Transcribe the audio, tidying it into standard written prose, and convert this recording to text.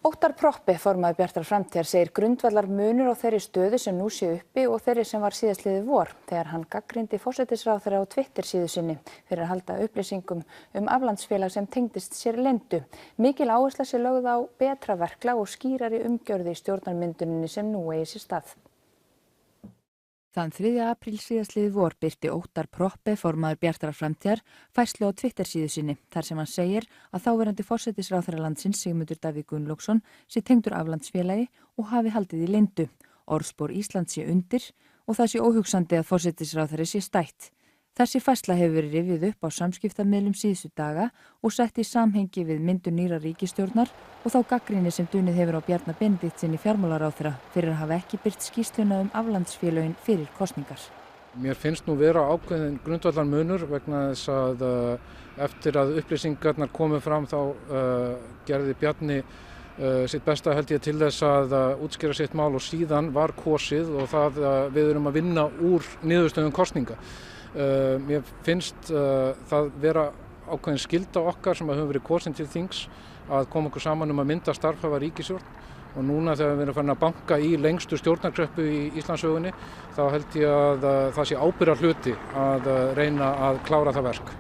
Óttar Proppé, formaður Bjartrar framtíðar, segir grundvallar munur á þeirri stöðu sem nú sé uppi og þeirri sem var síðastliðið vor þegar hann gagnrýndi forsætisráðherra á Twitter-síðu sinni fyrir að halda upplýsingum aflandsfélag sem tengdist sér leyndu. Mikil áhersla sé lögð á betra verklag og skýrari umgjörð í stjórnarmynduninni sem nú eigi sér stað. Þann 3. apríl síðastliðið vor birti Óttar Proppé, formaður Bjartrar framtíðar, færslu á Twitter-síðu sinni þar sem hann segir að þáverandi forsætisráðherra landsins Sigmundur Davíð Gunnlaugsson sé tengdur aflandsfélagi og hafi haldið í leyndu. Orðspor Íslands sé undir og það sé óhugsandi að forsætisráðherra sé stætt. Þessi færsla hefur verið rifjuð upp á samskiptamiðlum síðustu daga og sett í samhengi við myndun nýrrar ríkisstjórnar og þá gagnrýni sem dunið hefur á Bjarna Benediktssyni fjármálaráðherra fyrir að hafa ekki birt skýrsluna aflandsfélögin fyrir kosningar. Mér finnst nú vera ákveðin grundvallar munur vegna þess að eftir að upplýsingarnar komu fram þá gerði Bjarni sitt besta held ég til þess að útskýra sitt mál og síðan var kosið og það við erum að vinna úr niðurstöðum kosninga. Mér finnst það vera ákveðin skylda okkar sem höfum verið kosin til þings að koma okkur saman að mynda starfhæfa ríkisstjórn og núna þegar við erum farin að banka í lengstu stjórnarkreppu í Íslandssögunni þá held ég að það sé ábyrgðarhluti að reyna að klára það verk.